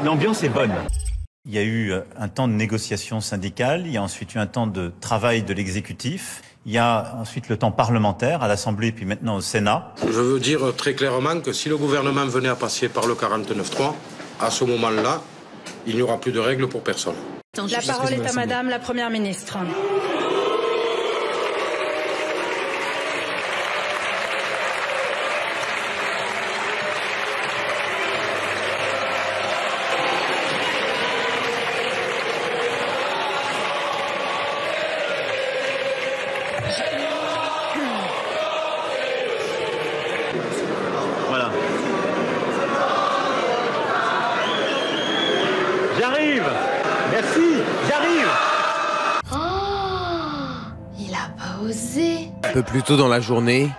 L'ambiance est bonne. Il y a eu un temps de négociation syndicale, il y a ensuite eu un temps de travail de l'exécutif, il y a ensuite le temps parlementaire à l'Assemblée puis maintenant au Sénat. Je veux dire très clairement que si le gouvernement venait à passer par le 49.3, à ce moment-là, il n'y aura plus de règles pour personne. La parole est à Madame la Première ministre. Voilà. J'arrive. Merci, j'arrive. Oh, il a pas osé. Un peu plus tôt dans la journée,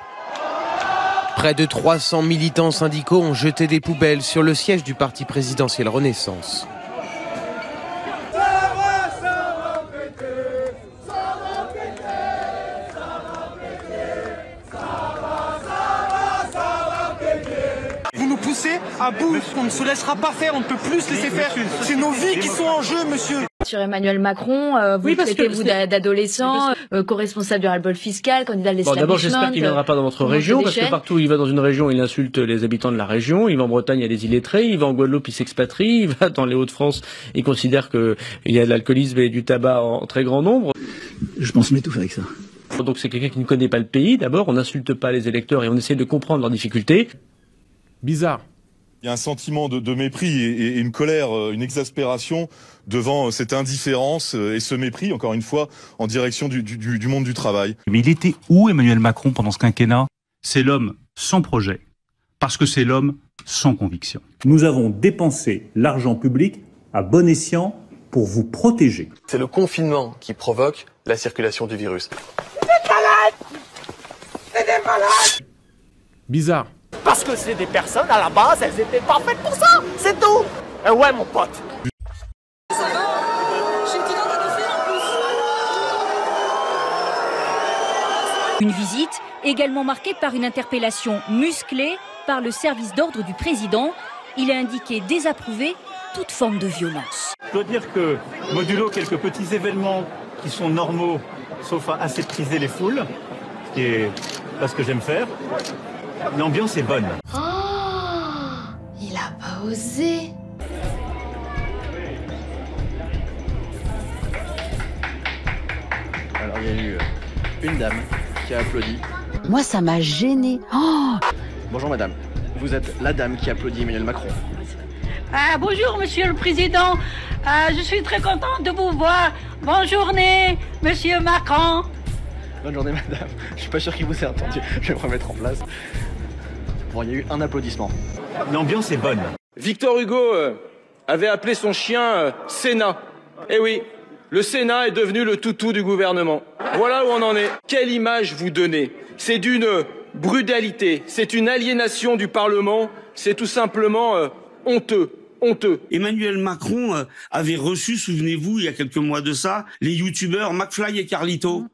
près de 300 militants syndicaux ont jeté des poubelles sur le siège du parti présidentiel Renaissance. Vous nous poussez à bout, on ne se laissera pas faire, on ne peut plus se laisser faire. C'est nos vies qui sont en jeu, monsieur. Sur Emmanuel Macron, vous traitez-vous d'adolescent, co-responsable du ras-le-bol fiscal, candidat de l'establishment. D'abord, j'espère qu'il ne viendra pas dans votre région, parce que partout où il va dans une région, il insulte les habitants de la région. Il va en Bretagne, il y a des illettrés. Il va en Guadeloupe, il s'expatrie. Il va dans les Hauts-de-France, il considère qu'il y a de l'alcoolisme et du tabac en très grand nombre. Je pense m'étouffer avec ça. Donc c'est quelqu'un qui ne connaît pas le pays. D'abord, on n'insulte pas les électeurs et on essaie de comprendre leurs difficultés. Bizarre. Il y a un sentiment de mépris et une colère, une exaspération devant cette indifférence et ce mépris, encore une fois, en direction du monde du travail. Mais il était où Emmanuel Macron pendant ce quinquennat? C'est l'homme sans projet, parce que c'est l'homme sans conviction. Nous avons dépensé l'argent public à bon escient pour vous protéger. C'est le confinement qui provoque la circulation du virus. C'est des malades! C'est des malades! Bizarre. Parce que c'est des personnes, à la base, elles étaient pas faites pour ça, c'est tout. Et ouais, mon pote. Une visite également marquée par une interpellation musclée par le service d'ordre du président. Il a indiqué désapprouver toute forme de violence. Je dois dire que, modulo quelques petits événements qui sont normaux, sauf à aseptiser les foules, ce qui est pas ce que j'aime faire, l'ambiance est bonne. Oh, il a pas osé. Alors il y a eu une dame qui a applaudi. Moi ça m'a gênée. Oh Bonjour madame, vous êtes la dame qui applaudit Emmanuel Macron. Bonjour Monsieur le Président, je suis très contente de vous voir. Bonne journée Monsieur Macron. Bonne journée madame, je suis pas sûr qu'il vous ait entendu, je vais me remettre en place. Bon, il y a eu un applaudissement. L'ambiance est bonne. Victor Hugo avait appelé son chien Sénat. Eh oui, le Sénat est devenu le toutou du gouvernement. Voilà où on en est. Quelle image vous donnez? C'est d'une brutalité, c'est une aliénation du Parlement, c'est tout simplement honteux. Honteux. Emmanuel Macron avait reçu, souvenez-vous, il y a quelques mois de ça, les youtubeurs McFly et Carlito,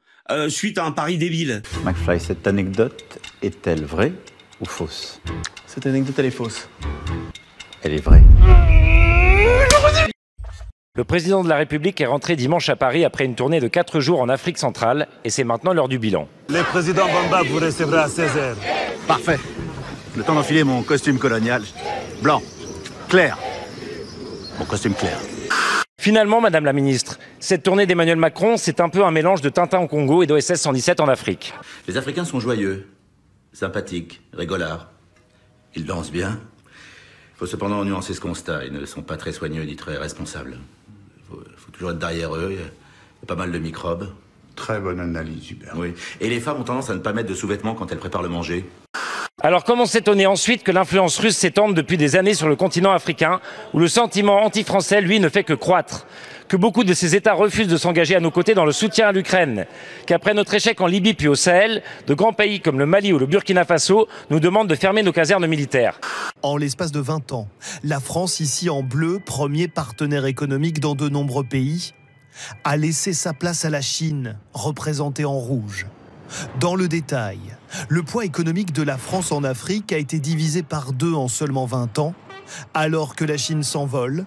suite à un pari débile. McFly, cette anecdote est-elle vraie ou fausse? Cette anecdote, elle est fausse. Elle est vraie. Le président de la République est rentré dimanche à Paris après une tournée de 4 jours en Afrique centrale et c'est maintenant l'heure du bilan. Le président Bamba vous recevra à 16h. Parfait. Le temps d'enfiler mon costume colonial. Blanc, clair. Mon costume clair. Finalement, Madame la Ministre, cette tournée d'Emmanuel Macron, c'est un peu un mélange de Tintin au Congo et d'OSS 117 en Afrique. Les Africains sont joyeux, sympathiques, rigolards. Ils dansent bien. Il faut cependant nuancer ce constat. Ils ne sont pas très soigneux ni très responsables. Il faut toujours être derrière eux. Il y a pas mal de microbes. Très bonne analyse, Hubert. Oui. Et les femmes ont tendance à ne pas mettre de sous-vêtements quand elles préparent le manger. Alors comment s'étonner ensuite que l'influence russe s'étende depuis des années sur le continent africain, où le sentiment anti-français, lui, ne fait que croître, que beaucoup de ces États refusent de s'engager à nos côtés dans le soutien à l'Ukraine, qu'après notre échec en Libye puis au Sahel, de grands pays comme le Mali ou le Burkina Faso nous demandent de fermer nos casernes militaires. En l'espace de 20 ans, la France, ici en bleu, premier partenaire économique dans de nombreux pays, a laissé sa place à la Chine, représentée en rouge. Dans le détail, le poids économique de la France en Afrique a été divisé par 2 en seulement 20 ans, alors que la Chine s'envole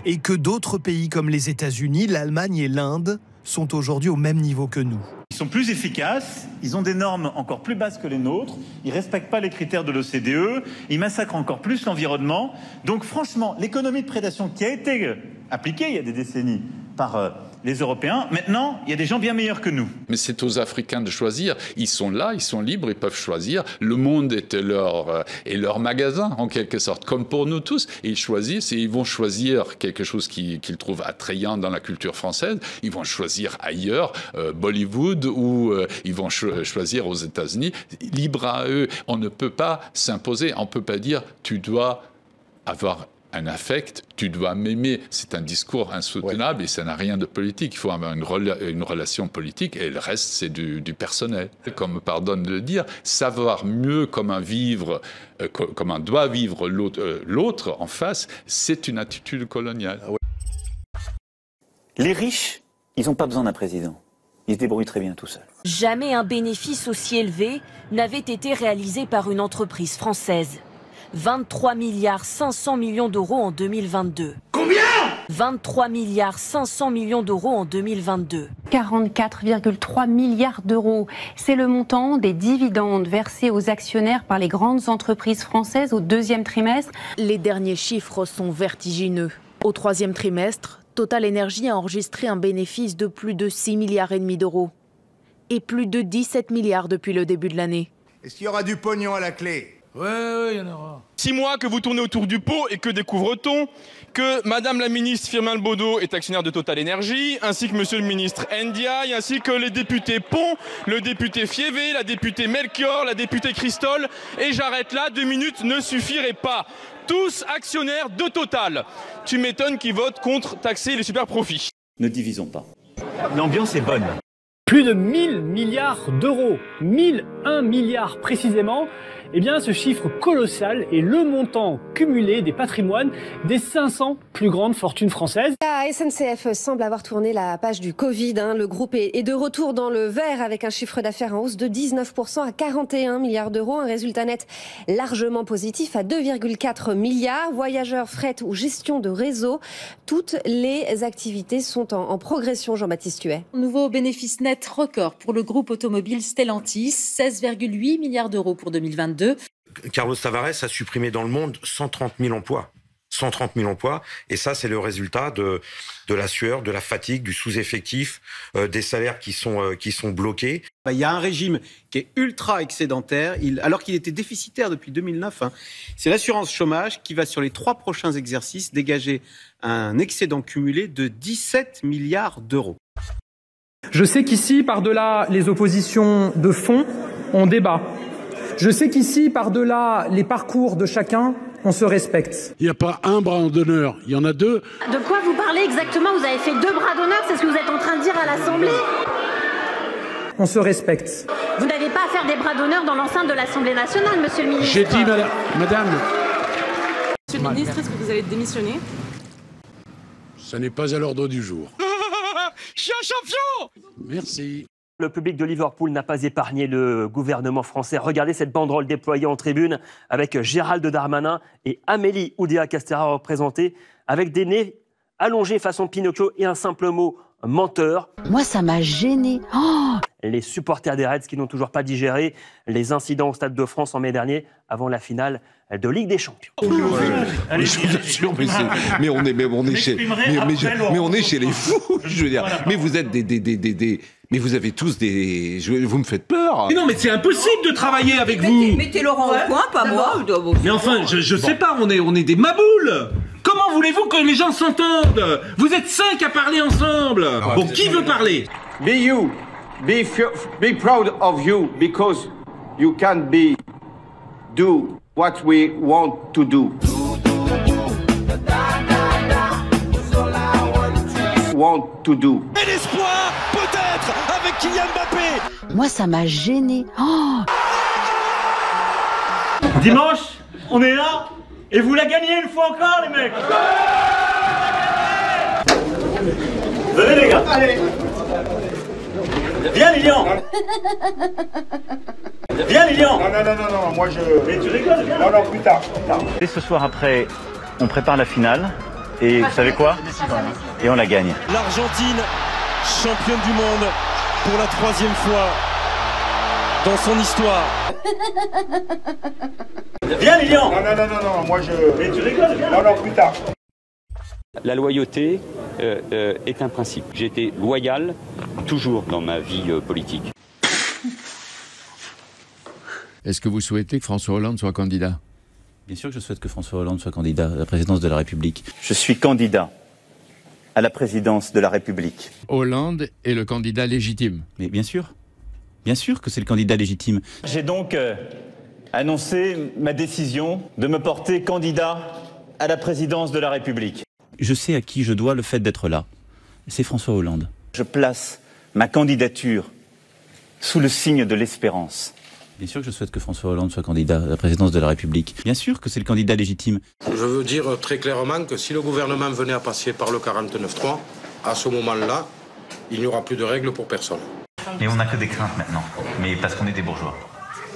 et que d'autres pays comme les États-Unis, l'Allemagne et l'Inde sont aujourd'hui au même niveau que nous. Ils sont plus efficaces, ils ont des normes encore plus basses que les nôtres, ils ne respectent pas les critères de l'OCDE, ils massacrent encore plus l'environnement. Donc franchement, l'économie de prédation qui a été appliquée il y a des décennies par les Européens, maintenant, il y a des gens bien meilleurs que nous. Mais c'est aux Africains de choisir. Ils sont là, ils sont libres, ils peuvent choisir. Le monde est leur magasin, en quelque sorte, comme pour nous tous. Et ils choisissent et ils vont choisir quelque chose qu'ils trouvent attrayant dans la culture française. Ils vont choisir ailleurs, Bollywood, ou ils vont choisir aux États-Unis. Libre à eux. On ne peut pas s'imposer. On ne peut pas dire « tu dois avoir un affect, tu dois m'aimer ». C'est un discours insoutenable et ça n'a rien de politique. Il faut avoir une relation politique et le reste, c'est du personnel. Comme me pardonne de le dire, savoir mieux comment doit vivre l'autre en face, c'est une attitude coloniale. Les riches, ils n'ont pas besoin d'un président. Ils se débrouillent très bien tout seuls. Jamais un bénéfice aussi élevé n'avait été réalisé par une entreprise française. 23 milliards 500 millions d'euros en 2022. Combien ? 23 milliards 500 millions d'euros en 2022. 44,3 milliards d'euros. C'est le montant des dividendes versés aux actionnaires par les grandes entreprises françaises au deuxième trimestre. Les derniers chiffres sont vertigineux. Au troisième trimestre, Total Energy a enregistré un bénéfice de plus de 6,5 milliards d'euros. Et plus de 17 milliards depuis le début de l'année. Est-ce qu'il y aura du pognon à la clé ? Ouais, il y en aura. 6 mois que vous tournez autour du pot et que découvre-t-on que Madame la ministre Firmin Lebaudot est actionnaire de Total Energy, ainsi que Monsieur le ministre Ndiaye, ainsi que les députés Pont, le député Fievé, la députée Melchior, la députée Christol. Et j'arrête là, 2 minutes ne suffiraient pas. Tous actionnaires de Total. Tu m'étonnes qu'ils votent contre taxer les super profits. Ne divisons pas. L'ambiance est bonne. Plus de 1000 milliards d'euros, 1001 milliards précisément. Eh bien, ce chiffre colossal est le montant cumulé des patrimoines des 500 plus grandes fortunes françaises. La SNCF semble avoir tourné la page du Covid. Le groupe est de retour dans le vert avec un chiffre d'affaires en hausse de 19% à 41 milliards d'euros. Un résultat net largement positif à 2,4 milliards. Voyageurs, fret ou gestion de réseau, toutes les activités sont en progression, Jean-Baptiste Huet. Nouveau bénéfice net record pour le groupe automobile Stellantis, 16,8 milliards d'euros pour 2022. Carlos Tavares a supprimé dans le monde 130 000 emplois. 130 000 emplois. Et ça, c'est le résultat de la sueur, de la fatigue, du sous-effectif, des salaires qui sont bloqués. Il y a un régime qui est ultra excédentaire, alors qu'il était déficitaire depuis 2009. C'est l'assurance chômage qui va, sur les 3 prochains exercices, dégager un excédent cumulé de 17 milliards d'euros. Je sais qu'ici, par-delà les oppositions de fond, on débat. Je sais qu'ici, par-delà les parcours de chacun, on se respecte. Il n'y a pas un bras d'honneur, il y en a 2. De quoi vous parlez exactement ? Vous avez fait 2 bras d'honneur, c'est ce que vous êtes en train de dire à l'Assemblée ? On se respecte. Vous n'avez pas à faire des bras d'honneur dans l'enceinte de l'Assemblée nationale, monsieur le ministre. J'ai dit, madame. Monsieur le ministre, est-ce que vous allez démissionner ? Ça n'est pas à l'ordre du jour. Je suis un champion ! Merci. Le public de Liverpool n'a pas épargné le gouvernement français. Regardez cette banderole déployée en tribune avec Gérald Darmanin et Amélie Oudéa-Castéra représentés avec des nez allongés façon Pinocchio et un simple mot, menteur. Moi, ça m'a gêné. Oh, les supporters des Reds qui n'ont toujours pas digéré les incidents au Stade de France en mai dernier avant la finale de Ligue des Champions. Allez, je vous assure, mais on est chez les fous, je veux dire. Voilà. Mais vous êtes mais vous avez tous vous me faites peur. Mais non, mais c'est impossible de travailler avec vous. Mettez Laurent au coin, pas moi. Mais enfin, je sais pas, on est des maboules. Comment voulez-vous que les gens s'entendent? Vous êtes 5 à parler ensemble. Bon, qui veut parler? Be you. Be proud of you because you can do what we want to do. Want to do. Et l'espoir, peut-être, avec Kylian Mbappé. Moi, ça m'a gêné. Oh, dimanche, on est là et vous la gagnez une fois encore, les mecs. Venez, les gars. Allez. Viens, Lilian. Viens, Lilian. Non, moi je... Mais tu rigoles, viens. Non, plus tard. Et ce soir, après on prépare la finale. Et vous savez quoi? Et on la gagne. L'Argentine, championne du monde pour la 3e fois dans son histoire. Viens Lilian. Non, moi je... Mais tu rigoles, viens. Non, plus tard. La loyauté est un principe. J'ai été loyal toujours dans ma vie politique. Est-ce que vous souhaitez que François Hollande soit candidat? Bien sûr que je souhaite que François Hollande soit candidat à la présidence de la République. Je suis candidat à la présidence de la République. Hollande est le candidat légitime. Mais bien sûr que c'est le candidat légitime. J'ai donc annoncé ma décision de me porter candidat à la présidence de la République. Je sais à qui je dois le fait d'être là. C'est François Hollande. Je place ma candidature sous le signe de l'espérance. Bien sûr que je souhaite que François Hollande soit candidat à la présidence de la République. Bien sûr que c'est le candidat légitime. Je veux dire très clairement que si le gouvernement venait à passer par le 49.3, à ce moment-là, il n'y aura plus de règles pour personne. Mais on n'a que des craintes maintenant, mais parce qu'on est des bourgeois.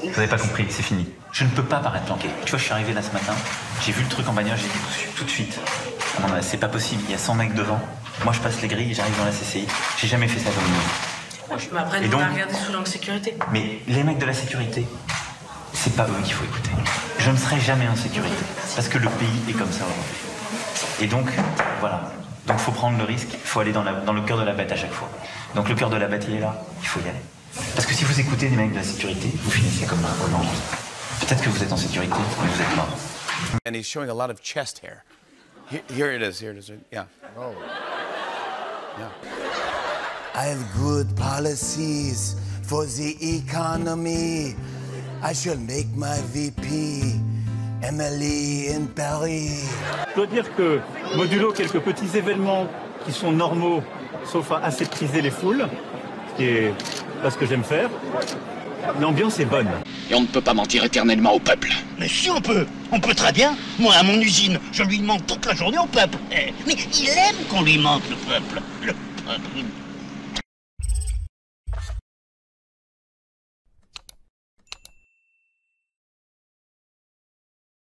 Vous n'avez pas compris, c'est fini. Je ne peux pas paraître planqué. Tu vois, je suis arrivé là ce matin, j'ai vu le truc en bagnole, j'ai dit tout de suite. C'est pas possible, il y a 100 mecs devant. Moi je passe les grilles, j'arrive dans la CCI. J'ai jamais fait ça comme nous. Mais après, on va regarder sous l'angle sécurité. Mais les mecs de la sécurité, c'est pas eux qu'il faut écouter. Je ne serai jamais en sécurité, parce que le pays est comme ça aujourd'hui. Et donc, voilà. Donc, il faut prendre le risque, il faut aller dans le cœur de la bête à chaque fois. Donc, le cœur de la bête, il est là, il faut y aller. Parce que si vous écoutez les mecs de la sécurité, vous finissez comme un Hollande. Peut-être que vous êtes en sécurité, mais vous êtes mort. And he's showing a lot of chest hair. Here it is, yeah. Oh. Yeah. I have good policies for the economy. I shall make my VP Emily in Paris. Je dois dire que, modulo quelques petits événements qui sont normaux, sauf à assez priser les foules, ce qui est pas ce que j'aime faire, l'ambiance est bonne. Et on ne peut pas mentir éternellement au peuple. Mais si on peut très bien. Moi, à mon usine, je lui mente toute la journée au peuple. Mais il aime qu'on lui mente, le peuple. Le peuple.